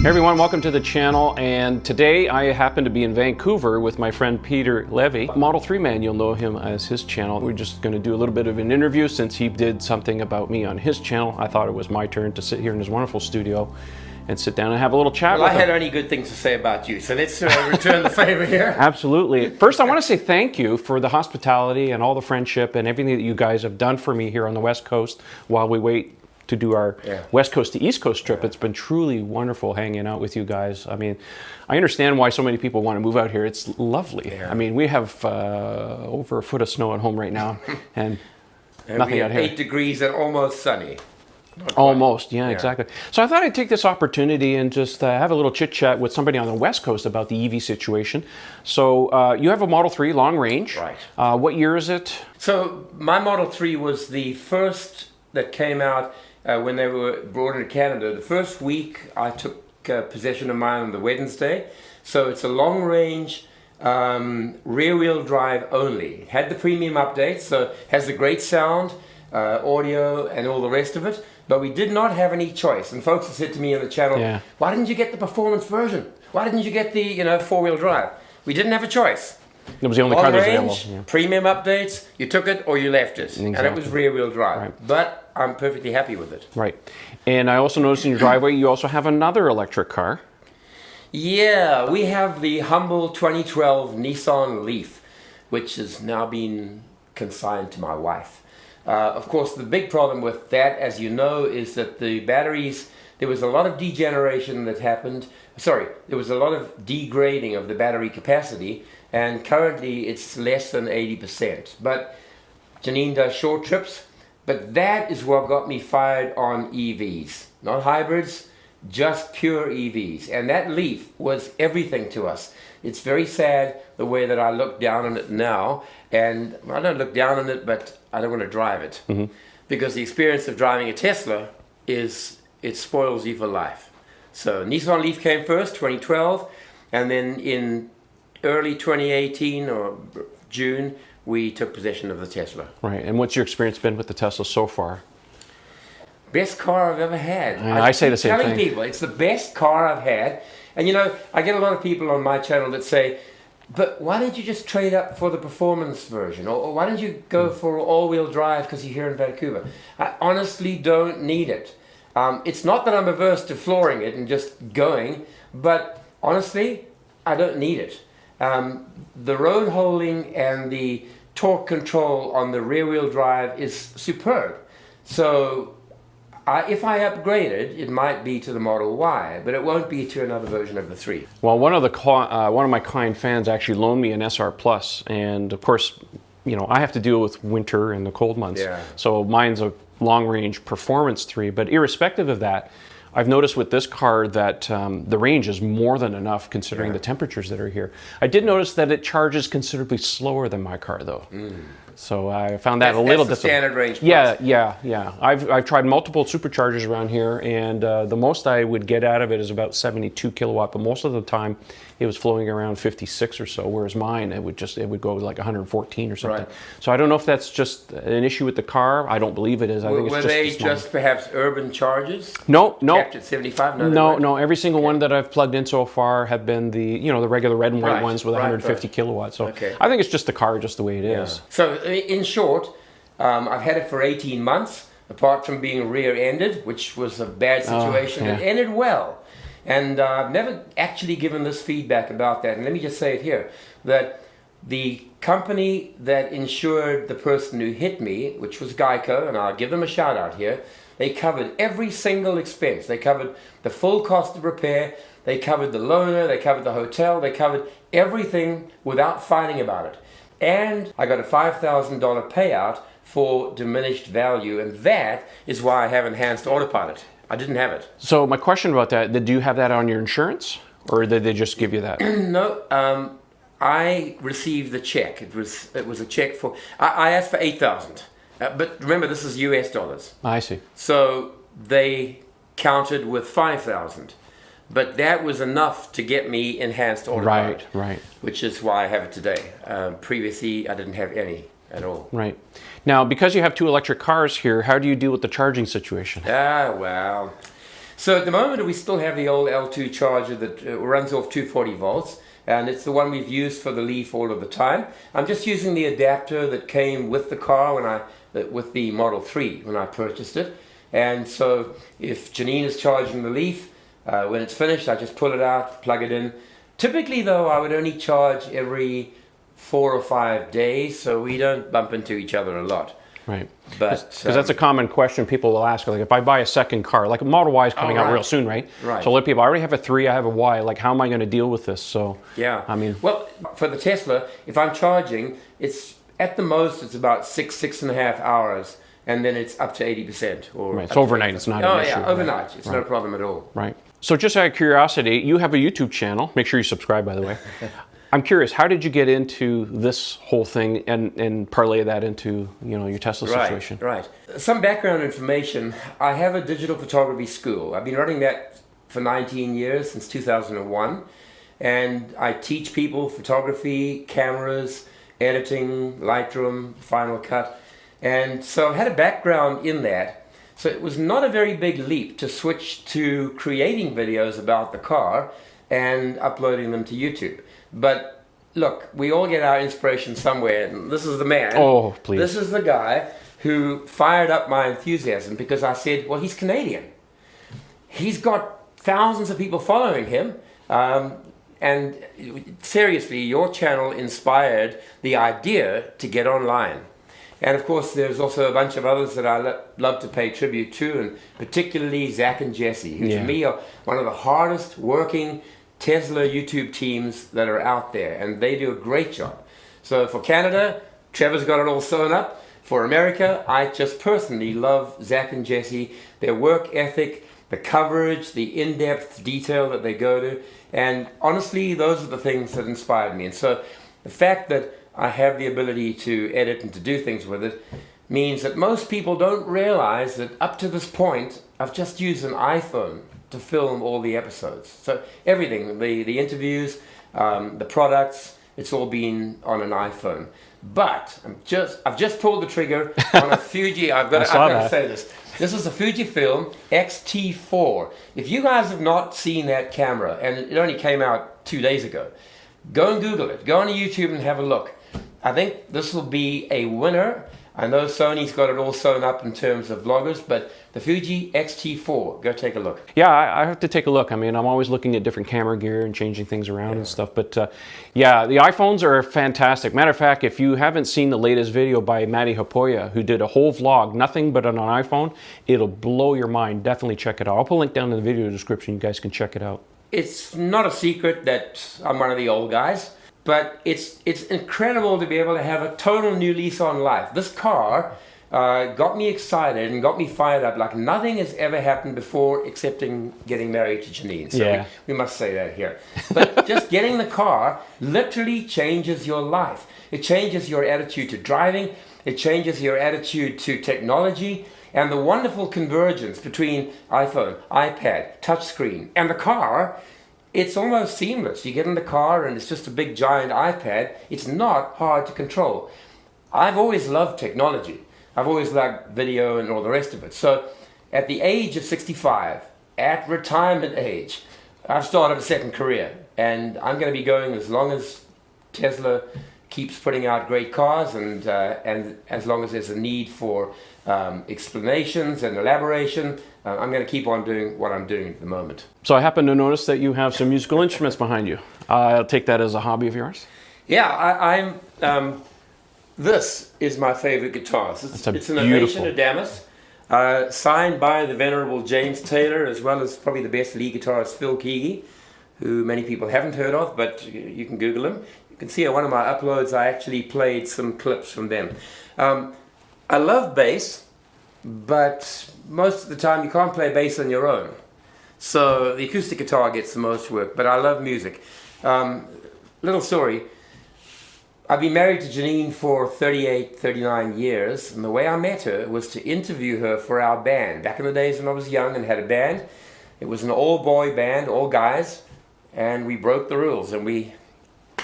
Hey everyone, welcome to the channel, and today I happen to be in Vancouver with my friend Peter Levy. Model 3 Man, you'll know him as his channel. We're just going to do a little bit of an interview since he did something about me on his channel. I thought it was my turn to sit here in his wonderful studio and sit down and have a little chat well, with him. I had only good things to say about you, so let's return the favor here. Absolutely. First, I want to say thank you for the hospitality and all the friendship and everything that you guys have done for me here on the West Coast while we wait to do our West Coast to East Coast trip. It's been truly wonderful hanging out with you guys. I mean, I understand why so many people want to move out here. It's lovely. I mean, we have over a foot of snow at home right now, and nothing we out have here. 8 degrees and almost sunny. Almost, yeah, exactly. So I thought I'd take this opportunity and just have a little chit chat with somebody on the West Coast about the EV situation. So you have a Model 3 long range. Right. What year is it? So my Model 3 was the first that came out when they were brought into Canada. The first week I took possession of mine on the Wednesday. So it's a long range rear wheel drive only. Had the premium updates, so has the great sound, audio and all the rest of it. But we did not have any choice. And folks have said to me in the channel, why didn't you get the performance version? Why didn't you get the four-wheel drive? We didn't have a choice. It was the only car that was available. Premium updates, you took it or you left it. Exactly. And it was rear-wheel drive. Right. But I'm perfectly happy with it. Right. And I also noticed in your driveway you also have another electric car. Yeah, we have the humble 2012 Nissan Leaf, which has now been consigned to my wife. Of course, the big problem with that, as you know, is that the batteries, there was a lot of degeneration that happened. Sorry, there was a lot of degrading of the battery capacity, and currently it's less than 80%. But Janine does short trips, but that is what got me fired on EVs. Not hybrids, just pure EVs. And that Leaf was everything to us. It's very sad the way that I look down on it now, and I don't look down on it, but I don't want to drive it. Because the experience of driving a Tesla is, it spoils you for life. So Nissan Leaf came first, 2012, and then in early 2018 or June, we took possession of the Tesla. Right. And what's your experience been with the Tesla so far? Best car I've ever had. I say the same thing. Telling people it's the best car I've had. And you know, I get a lot of people on my channel that say, but why didn't you just trade up for the performance version? Or why didn't you go for all-wheel drive because you're here in Vancouver? I honestly don't need it. It's not that I'm averse to flooring it and just going, but honestly, I don't need it. The road holding and the torque control on the rear-wheel drive is superb. So if I upgraded, it might be to the Model Y, but it won't be to another version of the 3. Well, one of my kind fans actually loaned me an SR Plus, and of course, you know, I have to deal with winter and the cold months. So mine's a long-range performance 3, but irrespective of that, I've noticed with this car that the range is more than enough considering the temperatures that are here. I did notice that it charges considerably slower than my car, though. So I found that a little different. Standard range. Yeah. I've tried multiple superchargers around here, and the most I would get out of it is about 72 kilowatt. But most of the time, it was flowing around 56 or so. Whereas mine, it would go like 114 or something. Right. So I don't know if that's just an issue with the car. I don't believe it is. I think it's were they just perhaps urban charges? No. Kept at 75? No. Every single one that I've plugged in so far have been the regular red and white ones with 150 kilowatts. So I think it's just the car, just the way it is. So in short, I've had it for 18 months. Apart from being rear-ended, which was a bad situation, it ended well. And I've never actually given this feedback about that. And let me just say it here, that the company that insured the person who hit me, which was Geico, and I'll give them a shout out here, they covered every single expense. They covered the full cost of repair, they covered the loaner, they covered the hotel, they covered everything without fighting about it. And I got a $5,000 payout for diminished value, and that is why I have enhanced autopilot. I didn't have it. So my question about that, do you have that on your insurance, or did they just give you that? No, I received the check. It was a check for, I asked for $8,000, but remember this is US dollars. I see. So they counted with $5,000, but that was enough to get me enhanced autopilot. Right. Which is why I have it today. Previously, I didn't have any at all. Right. Now, because you have 2 electric cars here, how do you deal with the charging situation? Well, So at the moment we still have the old L2 charger that runs off 240 volts, and it's the one we've used for the Leaf all of the time. I'm just using the adapter that came with the car with the Model 3 when I purchased it. And so if Janine is charging the Leaf, when it's finished, I just pull it out, plug it in. Typically though, I would only charge every 4 or 5 days, so we don't bump into each other a lot. Right. But because that's a common question people will ask. Like, if I buy a second car, like a Model Y is coming out real soon, right? Right. So a lot of people, I already have a 3, I have a Y. Like, how am I going to deal with this? So yeah, I mean, well, for the Tesla, if I'm charging, it's at the most it's about 6.5 hours, and then it's up to 80%. Or right. It's overnight. It's not an issue. Overnight. Right. It's no problem at all. Right. So just out of curiosity, you have a YouTube channel. Make sure you subscribe, by the way. I'm curious, how did you get into this whole thing and parlay that into, your Tesla situation? Right. Some background information. I have a digital photography school. I've been running that for 19 years, since 2001. And I teach people photography, cameras, editing, Lightroom, Final Cut. And so I've had a background in that. So it was not a very big leap to switch to creating videos about the car and uploading them to YouTube. But look, we all get our inspiration somewhere, and this is the man. Oh, please. This is the guy who fired up my enthusiasm because I said, well, he's Canadian. He's got thousands of people following him. And seriously, your channel inspired the idea to get online. And of course, there's also a bunch of others that I love to pay tribute to, and particularly Zach and Jesse, who to me are one of the hardest working Tesla YouTube teams that are out there, and they do a great job. So for Canada, Trevor's got it all sewn up. For America, I just personally love Zach and Jesse, their work ethic, the coverage, the in-depth detail that they go to, and honestly, those are the things that inspired me. And so the fact that I have the ability to edit and to do things with it means that most people don't realize that up to this point, I've just used an iPhone to film all the episodes. So everything, the interviews, the products, it's all been on an iPhone. But I've just pulled the trigger on a Fuji. I've got to say this. This is a Fujifilm X-T4. If you guys have not seen that camera, and it only came out 2 days ago, go and Google it. Go on YouTube and have a look. I think this will be a winner. I know Sony's got it all sewn up in terms of vloggers, but the Fuji X-T4, go take a look. Yeah, I have to take a look. I mean, I'm always looking at different camera gear and changing things around and stuff. But yeah, the iPhones are fantastic. Matter of fact, if you haven't seen the latest video by Matty Hapoya, who did a whole vlog, nothing but on an iPhone, it'll blow your mind. Definitely check it out. I'll put a link down in the video description. You guys can check it out. It's not a secret that I'm one of the old guys. But it's incredible to be able to have a total new lease on life. This car got me excited and got me fired up like nothing has ever happened before, excepting getting married to Janine. So we must say that here. But just getting the car literally changes your life. It changes your attitude to driving. It changes your attitude to technology. And the wonderful convergence between iPhone, iPad, touchscreen, and the car, it's almost seamless. You get in the car and it's just a big giant iPad. It's not hard to control. I've always loved technology. I've always liked video and all the rest of it. So at the age of 65, at retirement age, I've started a second career. And I'm going to be going as long as Tesla keeps putting out great cars and as long as there's a need for explanations and elaboration. I'm going to keep on doing what I'm doing at the moment. So I happen to notice that you have some musical instruments behind you. I'll take that as a hobby of yours. Yeah, this is my favorite guitar. It's an Ovation Adamus, signed by the venerable James Taylor, as well as probably the best lead guitarist Phil Keaggy, who many people haven't heard of, but you can Google him. You can see on one of my uploads I actually played some clips from them. I love bass, but most of the time you can't play bass on your own. So the acoustic guitar gets the most work, but I love music. Little story. I've been married to Janine for 38, 39 years, and the way I met her was to interview her for our band. Back in the days when I was young and had a band, it was an all-boy band, all guys, and we broke the rules, and we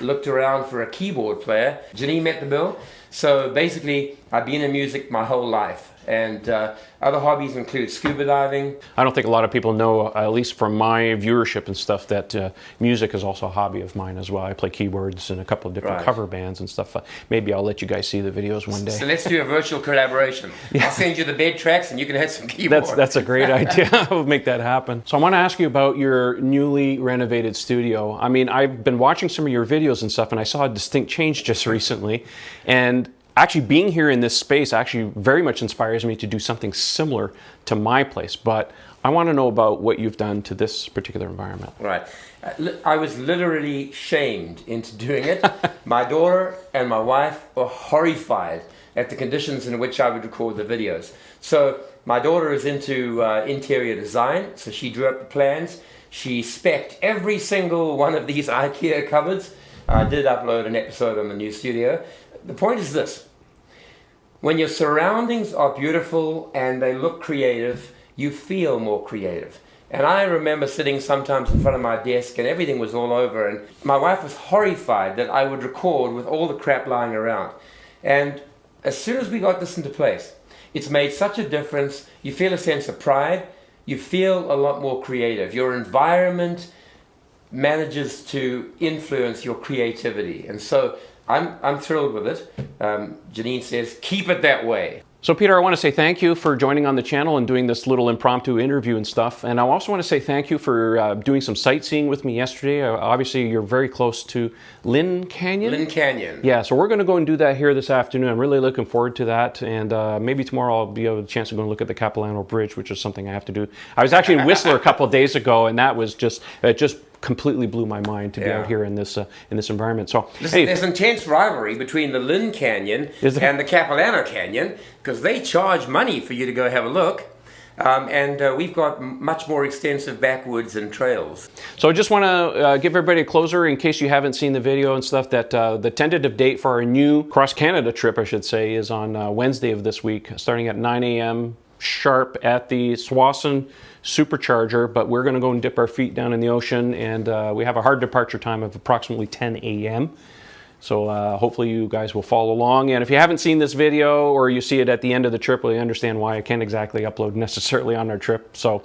looked around for a keyboard player. Janine met the bill. So basically, I've been in music my whole life, And other hobbies include scuba diving. I don't think a lot of people know, at least from my viewership and stuff, that music is also a hobby of mine as well. I play keyboards in a couple of different cover bands and stuff. Maybe I'll let you guys see the videos one day. So let's do a virtual collaboration. I'll send you the bed tracks and you can have some keyboards. That's a great idea. I'll make that happen. So I want to ask you about your newly renovated studio. I mean, I've been watching some of your videos and stuff, and I saw a distinct change just recently. And actually being here in this space actually very much inspires me to do something similar to my place. But I want to know about what you've done to this particular environment. Right. I was literally shamed into doing it. My daughter and my wife were horrified at the conditions in which I would record the videos. So my daughter is into interior design, so she drew up the plans. She spec'd every single one of these IKEA cupboards. I did upload an episode on the new studio. The point is this: when your surroundings are beautiful and they look creative, you feel more creative. And I remember sitting sometimes in front of my desk and everything was all over, and my wife was horrified that I would record with all the crap lying around. And as soon as we got this into place, it's made such a difference. You feel a sense of pride. You feel a lot more creative. Your environment manages to influence your creativity. And so I'm thrilled with it. Janine says, keep it that way. So Peter, I want to say thank you for joining on the channel and doing this little impromptu interview and stuff. And I also want to say thank you for doing some sightseeing with me yesterday. Obviously, you're very close to Lynn Canyon. Lynn Canyon. Yeah, so we're going to go and do that here this afternoon. I'm really looking forward to that. And maybe tomorrow I'll be able to chance to go and look at the Capilano Bridge, which is something I have to do. I was actually in Whistler a couple of days ago, and that was just completely blew my mind to be out here in this environment. So there's intense rivalry between the Lynn Canyon and the Capilano Canyon, because they charge money for you to go have a look. And we've got much more extensive backwoods and trails. So I just want to give everybody a closer, in case you haven't seen the video and stuff, that the tentative date for our new cross-Canada trip, I should say, is on Wednesday of this week, starting at 9 a.m. sharp at the Tsawwassen Supercharger. But we're going to go and dip our feet down in the ocean, and we have a hard departure time of approximately 10 a.m. So hopefully you guys will follow along. And if you haven't seen this video, or you see it at the end of the trip, well, you understand why I can't exactly upload necessarily on our trip. So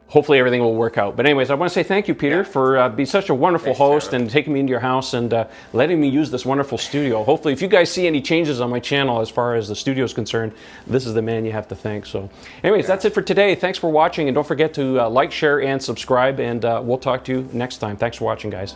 hopefully everything will work out. But anyways, I want to say thank you, Peter, for being such a wonderful host and taking me into your house and letting me use this wonderful studio. Hopefully, if you guys see any changes on my channel as far as the studio is concerned, this is the man you have to thank. So anyways, that's it for today. Thanks for watching, and don't forget to like, share, and subscribe, and we'll talk to you next time. Thanks for watching, guys.